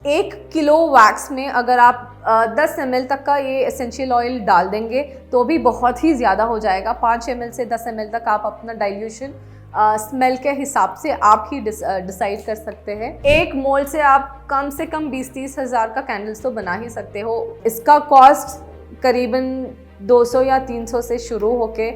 1 kilo wax में अगर आप 10 ml तक का ये एसेंशियल ऑयल डाल देंगे तो भी बहुत ही ज़्यादा हो जाएगा। 5 ml से 10 ml तक आप अपना डाइल्यूशन स्मेल के हिसाब से आप ही डिसाइड कर सकते हैं। एक मोल्ड से आप कम से कम 20-30 हज़ार का कैंडल्स तो बना ही सकते हो। इसका कॉस्ट करीबन 200 या 300 से शुरू होके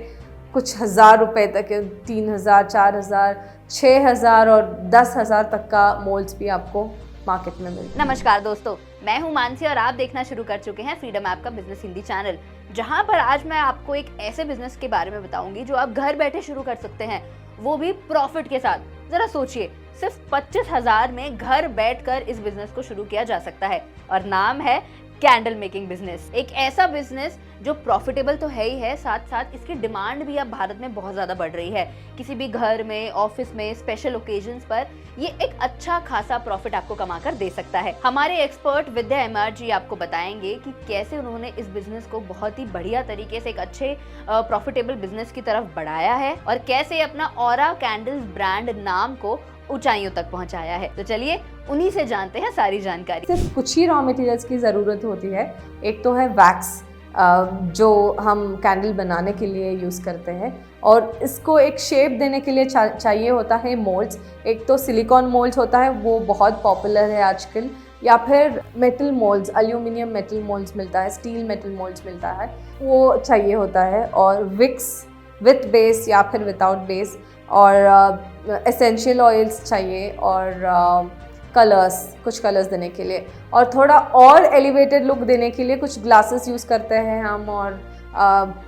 कुछ हज़ार रुपए तक, 3000, 4000, 6000 और 10,000 तक का मोल्ड्स भी आपको मार्केट में मिल। नमस्कार दोस्तों, मैं हूं मानसी और आप देखना शुरू कर चुके हैं फ्रीडम ऐप का बिजनेस हिंदी चैनल, जहां पर आज मैं आपको एक ऐसे बिजनेस के बारे में बताऊंगी जो आप घर बैठे शुरू कर सकते हैं, वो भी प्रॉफिट के साथ। जरा सोचिए, सिर्फ 25,000 में घर बैठकर इस बिजनेस को शुरू किया जा सकता है और नाम है कैंडल मेकिंग बिजनेस। एक ऐसा बिजनेस जो प्रॉफिटेबल तो है ही है, साथ साथ इसकी डिमांड भी अब भारत में बहुत ज्यादा बढ़ रही है। किसी भी घर में, ऑफिस में, स्पेशल ओकेजन्स पर ये एक अच्छा खासा प्रॉफिट आपको कमा कर दे सकता है। हमारे एक्सपर्ट विद्या एमआर जी आपको बताएंगे कि कैसे उन्होंने इस बिजनेस को बहुत ही बढ़िया तरीके से एक अच्छे प्रॉफिटेबल बिजनेस की तरफ बढ़ाया है और कैसे अपना ऑरा कैंडल्स ब्रांड नाम को ऊंचाइयों तक पहुंचाया है। तो चलिए उन्हीं से जानते हैं सारी जानकारी। सिर्फ कुछ ही रॉ मटेरियल्स की ज़रूरत होती है। एक तो है वैक्स, जो हम कैंडल बनाने के लिए यूज़ करते हैं, और इसको एक शेप देने के लिए चाहिए होता है मोल्ड्स। एक तो सिलिकॉन मोल्ड्स होता है, वो बहुत पॉपुलर है आजकल, या फिर metal moulds, aluminium metal moulds मिलता है, स्टील मेटल मोल्ड्स मिलता है, वो चाहिए होता है, और विक्स विथ बेस या फिर विदाउट बेस, और एसेंशियल ऑयल्स चाहिए, और कुछ कलर्स देने के लिए, और थोड़ा और एलिवेटेड लुक देने के लिए कुछ ग्लासेस यूज़ करते हैं हम, और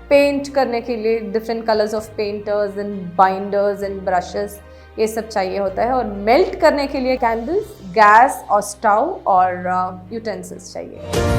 पेंट करने के लिए different colours of painters and binders and brushes, ये सब चाहिए होता है। और मेल्ट करने के लिए कैंडल्स, गैस और स्टोव और यूटेंसिल्स चाहिए।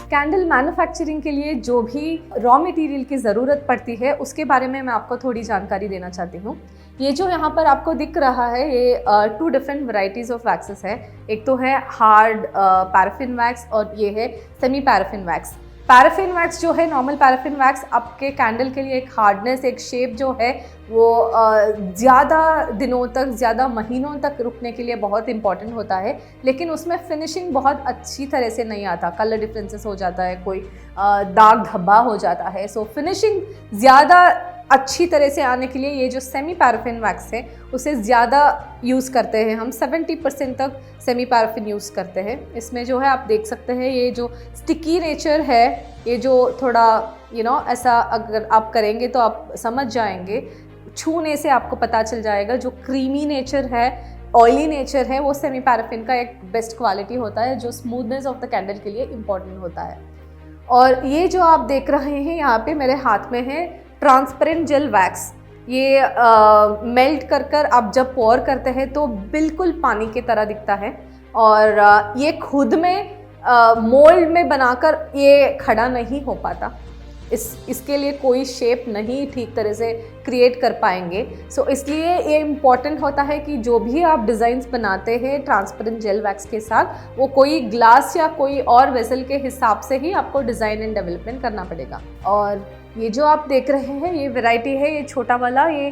कैंडल मैन्युफैक्चरिंग के लिए जो भी रॉ मटेरियल की ज़रूरत पड़ती है उसके बारे में मैं आपको थोड़ी जानकारी देना चाहती हूँ। ये जो यहाँ पर आपको दिख रहा है, ये 2 डिफरेंट वैरायटीज़ ऑफ वैक्सेस है। एक तो है हार्ड पैराफिन वैक्स और ये है semi paraffin wax. Paraffin wax जो है, नॉर्मल पैराफिन वैक्स आपके कैंडल के लिए एक हार्डनेस, एक शेप जो है वो ज़्यादा दिनों तक, ज़्यादा महीनों तक रुकने के लिए बहुत इंपॉर्टेंट होता है, लेकिन उसमें फिनिशिंग बहुत अच्छी तरह से नहीं आता। कलर डिफरेंसेस हो जाता है, कोई दाग धब्बा हो जाता है। सो फिनिशिंग ज़्यादा अच्छी तरह से आने के लिए ये जो सेमी पैराफिन वैक्स है उसे ज़्यादा यूज़ करते हैं हम। 70% तक सेमी पैराफिन यूज़ करते हैं। इसमें जो है आप देख सकते हैं, ये जो स्टिकी नेचर है, ये जो थोड़ा ऐसा अगर आप करेंगे तो आप समझ जाएंगे, छूने से आपको पता चल जाएगा। जो क्रीमी नेचर है, ऑयली नेचर है, वो सेमी पैराफिन का एक बेस्ट क्वालिटी होता है, जो स्मूथनेस ऑफ द कैंडल के लिए इम्पॉर्टेंट होता है। और ये जो आप देख रहे हैं यहाँ पे मेरे हाथ में है ट्रांसपेरेंट जेल वैक्स। ये मेल्ट कर आप जब पोर करते हैं तो बिल्कुल पानी की तरह दिखता है, और ये खुद में मोल्ड में बनाकर ये खड़ा नहीं हो पाता। इसके लिए कोई शेप नहीं ठीक तरह से क्रिएट कर पाएंगे। सो इसलिए ये इम्पॉर्टेंट होता है कि जो भी आप डिज़ाइंस बनाते हैं ट्रांसपेरेंट जेल वैक्स के साथ, वो कोई ग्लास या कोई और वेसल के हिसाब से ही आपको डिज़ाइन एंड डेवलपमेंट करना पड़ेगा। और ये जो आप देख रहे हैं, ये वैरायटी है, ये छोटा वाला, ये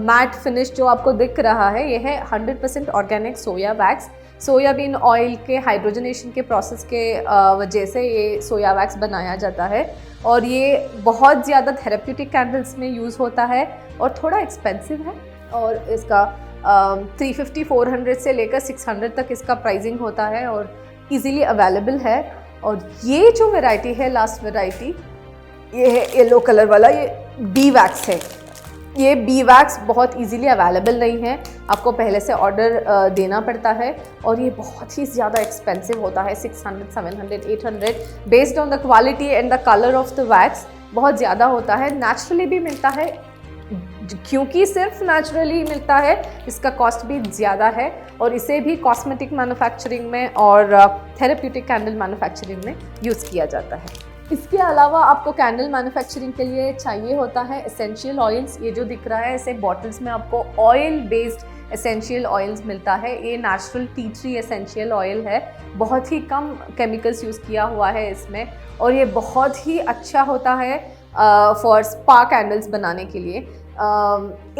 मैट फिनिश जो आपको दिख रहा है, ये है 100% ऑर्गेनिक सोया वैक्स। सोयाबीन ऑयल के हाइड्रोजनेशन के प्रोसेस के वजह से ये सोया वैक्स बनाया जाता है, और ये बहुत ज़्यादा थेरेप्यूटिक कैंडल्स में यूज़ होता है और थोड़ा एक्सपेंसिव है। और इसका 350-400 से लेकर 600 तक इसका प्राइसिंग होता है और इजीली अवेलेबल है। और ये जो वैरायटी है, लास्ट वैरायटी, ये है येलो कलर वाला, ये बी वैक्स है। ये बी वैक्स बहुत इजीली अवेलेबल नहीं है, आपको पहले से ऑर्डर देना पड़ता है, और ये बहुत ही ज़्यादा एक्सपेंसिव होता है, 600, 700, 800 based on the quality and the colour of the wax, बहुत ज़्यादा होता है। नेचुरली भी मिलता है, क्योंकि सिर्फ नेचुरली मिलता है, इसका कॉस्ट भी ज़्यादा है, और इसे भी कॉस्मेटिक मैन्युफैक्चरिंग में और थेरेप्यूटिक कैंडल मैन्युफैक्चरिंग में यूज़ किया जाता है। इसके अलावा आपको कैंडल मैन्युफैक्चरिंग के लिए चाहिए होता है एसेंशियल ऑयल्स। ये जो दिख रहा है, ऐसे बॉटल्स में आपको ऑयल बेस्ड एसेंशियल ऑयल्स मिलता है। ये natural tea tree essential oil है, बहुत ही कम केमिकल्स यूज़ किया हुआ है इसमें, और ये बहुत ही अच्छा होता है फॉर स्पा कैंडल्स बनाने के लिए।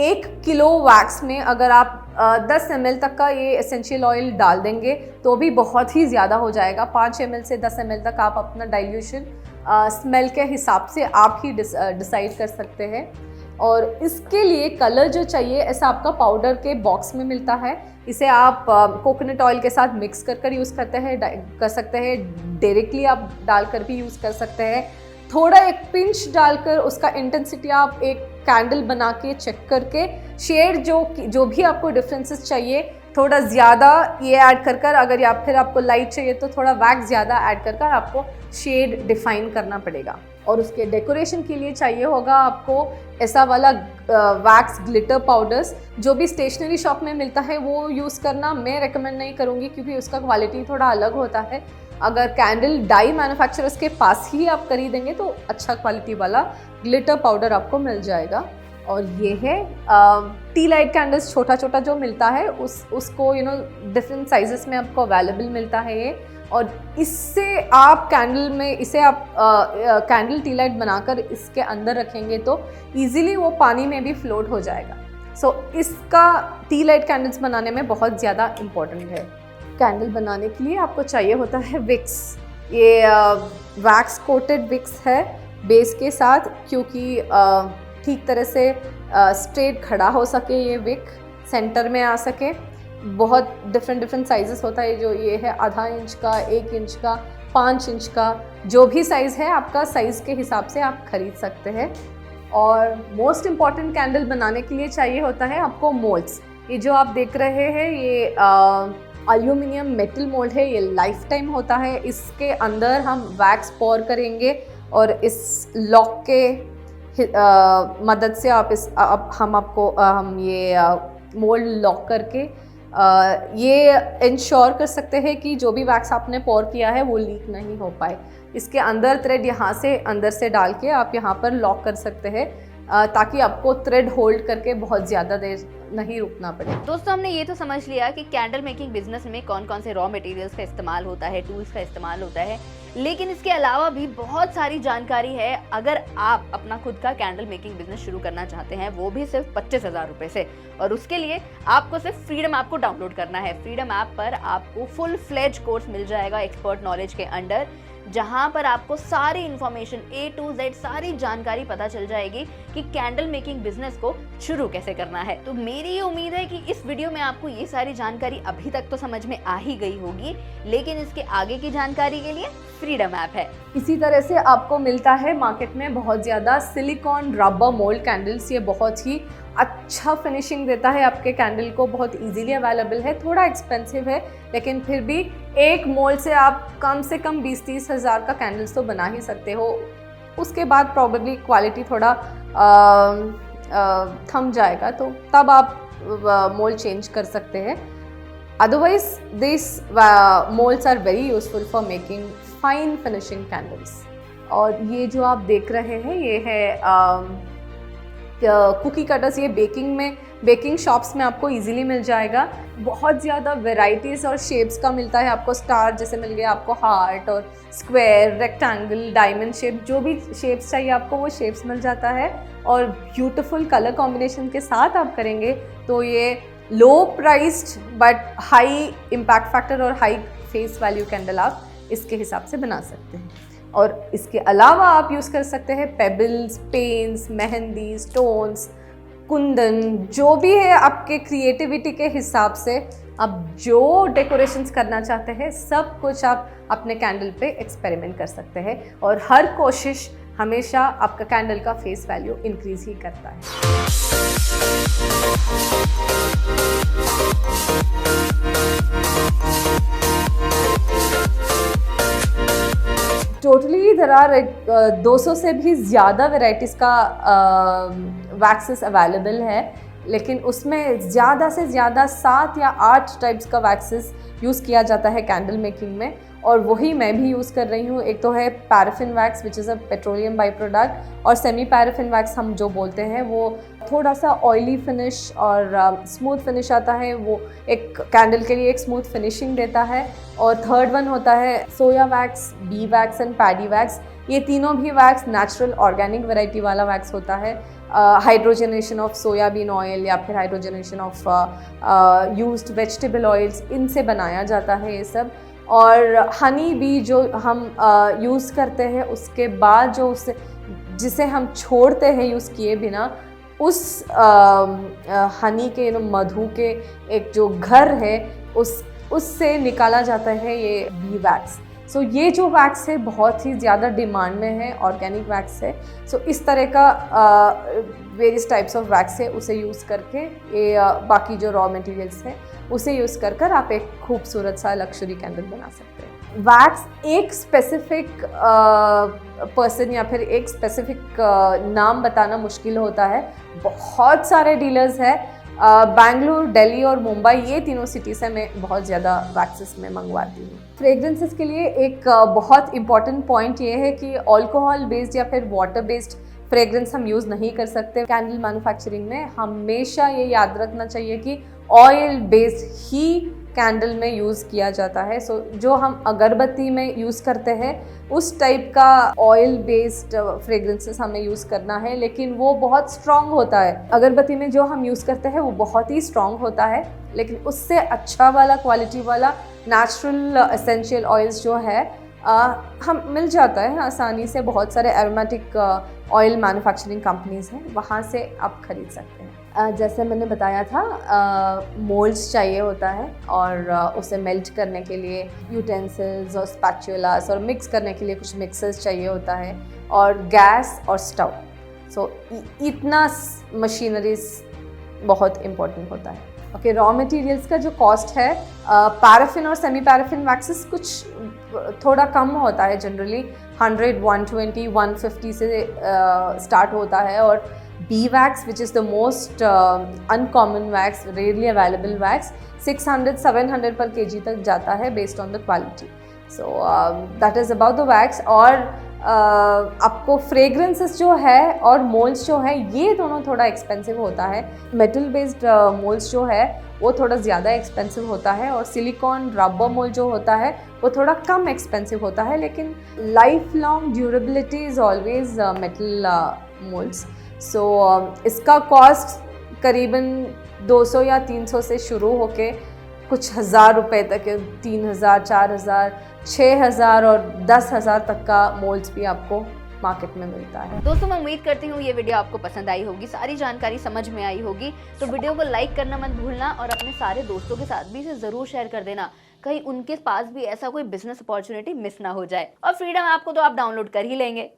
1 किलो वैक्स में अगर आप 10 ml तक का ये एसेंशियल ऑयल डाल देंगे तो भी बहुत ही ज़्यादा हो जाएगा। 5 ml से 10 ml तक आप अपना डाइल्यूशन स्मेल के हिसाब से आप ही डिसाइड कर सकते हैं। और इसके लिए कलर जो चाहिए ऐसा आपका पाउडर के बॉक्स में मिलता है। इसे आप कोकोनट ऑयल के साथ मिक्स कर यूज़ कर सकते हैं। डायरेक्टली आप डालकर भी यूज़ कर सकते हैं। थोड़ा एक पिंच डालकर उसका इंटेंसिटी आप एक कैंडल बना के चेक करके शेड जो भी आपको डिफरेंसेस चाहिए थोड़ा ज़्यादा ये ऐड कर अगर या फिर आपको लाइट चाहिए तो थोड़ा वैक्स ज़्यादा ऐड कर आपको शेड डिफाइन करना पड़ेगा। और उसके डेकोरेशन के लिए चाहिए होगा आपको ऐसा वाला वैक्स ग्लिटर पाउडर्स। जो भी स्टेशनरी शॉप में मिलता है वो यूज़ करना मैं रेकमेंड नहीं करूँगी क्योंकि उसका क्वालिटी थोड़ा अलग होता है। अगर कैंडल डाई मैन्युफैक्चरर्स के पास ही आप खरीदेंगे तो अच्छा क्वालिटी वाला ग्लिटर पाउडर आपको मिल जाएगा। और ये है टी लाइट कैंडल्स, छोटा छोटा जो मिलता है उसको डिफरेंट साइजेस में आपको अवेलेबल मिलता है ये। और इससे आप कैंडल टी लाइट बनाकर इसके अंदर रखेंगे तो इजीली वो पानी में भी फ्लोट हो जाएगा। इसका टी लाइट कैंडल्स बनाने में बहुत ज़्यादा इम्पोर्टेंट है। कैंडल बनाने के लिए आपको चाहिए होता है विक्स। ये वैक्स कोटेड विक्स है बेस के साथ, क्योंकि ठीक तरह से स्ट्रेट खड़ा हो सके ये विक, सेंटर में आ सके। बहुत डिफरेंट साइजेस होता है। जो ये है आधा इंच का, 1 इंच का, 5 इंच का, जो भी साइज़ है आपका साइज़ के हिसाब से आप खरीद सकते हैं। और मोस्ट इम्पॉर्टेंट कैंडल बनाने के लिए चाहिए होता है आपको मोल्ड्स। ये जो आप देख रहे हैं ये एल्यूमिनियम मेटल मोल्ड है, ये लाइफ टाइम होता है। इसके अंदर हम वैक्स पोर करेंगे और इस लॉक के मदद से हम ये मोल्ड लॉक करके ये इंश्योर कर सकते हैं कि जो भी वैक्स आपने पोर किया है वो लीक नहीं हो पाए। इसके अंदर थ्रेड यहाँ से अंदर से डाल के आप यहाँ पर लॉक कर सकते हैं ताकि आपको थ्रेड होल्ड करके बहुत ज़्यादा देर नहीं रुकना पड़े। दोस्तों, हमने ये तो समझ लिया कि कैंडल मेकिंग बिजनेस में कौन कौन से रॉ मटेरियल्स का इस्तेमाल होता है, टूल्स का इस्तेमाल होता है, लेकिन इसके अलावा भी बहुत सारी जानकारी है। अगर आप अपना खुद का कैंडल मेकिंग बिजनेस शुरू करना चाहते हैं, वो भी सिर्फ 25,000 रुपए से, और उसके लिए आपको सिर्फ फ्रीडम ऐप को डाउनलोड करना है। फ्रीडम ऐप पर आपको फुल फ्लेज कोर्स मिल जाएगा एक्सपर्ट नॉलेज के अंडर, जहां पर आपको सारी इंफॉर्मेशन A to Z सारी जानकारी पता चल जाएगी कि कैंडल मेकिंग बिजनेस को शुरू कैसे करना है। तो मेरी ये उम्मीद है कि इस वीडियो में आपको ये सारी जानकारी अभी तक तो समझ में आ ही गई होगी, लेकिन इसके आगे की जानकारी के लिए फ्रीडम ऐप है। इसी तरह से आपको मिलता है मार्केट में बहुत ज़्यादा सिलिकॉन रबर मोल्ड कैंडल्स। ये बहुत ही अच्छा फिनिशिंग देता है आपके कैंडल को, बहुत इजीली अवेलेबल है। थोड़ा एक्सपेंसिव है लेकिन फिर भी एक मोल्ड से आप कम से कम 20-30 हज़ार का कैंडल्स तो बना ही सकते हो। उसके बाद प्रॉबेबली क्वालिटी थोड़ा थम जाएगा तो तब आप मोल्ड चेंज कर सकते हैं। Otherwise this moulds are very useful for making fine finishing candles. और ये जो आप देख रहे हैं ये है कुकी कटर्स। ये बेकिंग शॉप्स में आपको इजीली मिल जाएगा। बहुत ज़्यादा वेराइटीज़ और शेप्स का मिलता है आपको। स्टार जैसे मिल गया, आपको हार्ट और स्क्वायर, रेक्टेंगल, डायमंड शेप, जो भी शेप्स चाहिए आपको वो शेप्स मिल जाता है। और ब्यूटीफुल कलर कॉम्बिनेशन के साथ आप करेंगे तो ये low priced but high impact factor और हाई फेस वैल्यू कैंडल आप इसके हिसाब से बना सकते हैं। और इसके अलावा आप यूज़ कर सकते हैं pebbles, pens, mehndi, stones, kundan, जो भी है आपके क्रिएटिविटी के हिसाब से आप जो डेकोरेशंस करना चाहते हैं सब कुछ आप अपने कैंडल पे एक्सपेरिमेंट कर सकते हैं। और हर कोशिश हमेशा आपका कैंडल का फेस वैल्यू इंक्रीज ही करता है। टोटली देयर आर 200 से भी ज़्यादा वेराइटीज़ का वैक्सेस अवेलेबल है, लेकिन उसमें ज़्यादा से ज़्यादा 7 या 8 टाइप्स का वैक्सेस यूज़ किया जाता है कैंडल मेकिंग में। और वही मैं भी यूज़ कर रही हूँ। एक तो है paraffin wax which is a petroleum by product, और सेमी पैराफिन वैक्स हम जो बोलते हैं वो थोड़ा सा ऑयली फिनिश और स्मूथ फिनिश आता है, वो एक कैंडल के लिए एक स्मूथ फिनिशिंग देता है। और थर्ड वन होता है soya wax, bee wax and paddy wax. ये तीनों भी वैक्स नेचुरल ऑर्गेनिक वैरायटी वाला वैक्स होता है। हाइड्रोजनेशन ऑफ सोयाबीन ऑयल या फिर hydrogenation of used vegetable oils, इनसे बनाया जाता है ये सब। और हनी भी जो हम यूज़ करते हैं उसके बाद जो उसे जिसे हम छोड़ते हैं यूज़ किए बिना, उस हनी के मधु के एक जो घर है उससे निकाला जाता है ये बी वैक्स। सो ये जो वैक्स है बहुत ही ज़्यादा डिमांड में है, ऑर्गेनिक वैक्स है। सो इस तरह का वेरियस टाइप्स ऑफ वैक्स है, उसे यूज़ करके ये बाकी जो रॉ मटेरियल्स है उसे यूज़ कर आप एक खूबसूरत सा लक्जरी कैंडल बना सकते हैं। वैक्स एक स्पेसिफिक पर्सन या फिर एक स्पेसिफिक नाम बताना मुश्किल होता है। बहुत सारे डीलर्स हैं, बेंगलुरु, दिल्ली और मुंबई, ये तीनों सिटी से मैं बहुत ज़्यादा वैक्सेस में मंगवाती हूँ। फ्रेग्रेंसेस के लिए एक बहुत इंपॉर्टेंट पॉइंट ये है कि अल्कोहल बेस्ड या फिर वाटर बेस्ड फ्रेग्रेंस हम यूज़ नहीं कर सकते। कैंडल मैन्युफैक्चरिंग में हमेशा ये याद रखना चाहिए कि ऑयल बेस्ड ही कैंडल में यूज़ किया जाता है। सो जो हम अगरबत्ती में यूज़ करते हैं उस टाइप का ऑयल बेस्ड फ्रेग्रेंसेस हमें यूज़ करना है, लेकिन वो बहुत स्ट्रॉन्ग होता है। अगरबत्ती में जो हम यूज़ करते हैं वो बहुत ही स्ट्रॉन्ग होता है, लेकिन उससे अच्छा वाला क्वालिटी वाला नेचुरल एसेंशियल ऑयल्स जो है हम मिल जाता है आसानी से। बहुत सारे एरोमेटिक ऑयल मैन्युफैक्चरिंग कंपनीज़ हैं, वहाँ से आप खरीद सकते हैं। जैसे मैंने बताया था, मोल्ड्स चाहिए होता है और उसे मेल्ट करने के लिए यूटेंसिल्स और स्पैचुलास और मिक्स करने के लिए कुछ मिक्सर्स चाहिए होता है, और गैस और स्टव। सो इतना मशीनरीज बहुत इम्पोर्टेंट होता है। ओके, रॉ मटेरियल्स का जो कॉस्ट है, पैराफिन और सेमी पैराफिन वैक्सेस कुछ थोड़ा कम होता है, जनरली 100, 120, 150 से स्टार्ट होता है। और B wax which is the most uncommon wax, rarely available wax, 600, 700 पर kg तक जाता है based on the quality. So that is about the wax. और आपको फ्रेग्रेंसेस जो है और मोल्ड्स जो है ये दोनों थोड़ा एक्सपेंसिव होता है। मेटल बेस्ड मोल्ड्स जो है वो थोड़ा ज़्यादा एक्सपेंसिव होता है, और सिलिकॉन रबर मोल्ड जो होता है वो थोड़ा कम एक्सपेंसिव होता है, लेकिन life long durability is always metal moulds. So इसका कॉस्ट करीबन 200 या 300 से शुरू होके कुछ हज़ार रुपए तक, 3000, 4000, 6000 और 10,000 तक का मोल्ड्स भी आपको मार्केट में मिलता है। दोस्तों, मैं उम्मीद करती हूँ ये वीडियो आपको पसंद आई होगी, सारी जानकारी समझ में आई होगी। तो वीडियो को लाइक करना मत भूलना, और अपने सारे दोस्तों के साथ भी इसे ज़रूर शेयर कर देना, कहीं उनके पास भी ऐसा कोई बिजनेस अपॉर्चुनिटी मिस ना हो जाए। और फ्रीडम ऐप को तो आप डाउनलोड कर ही लेंगे।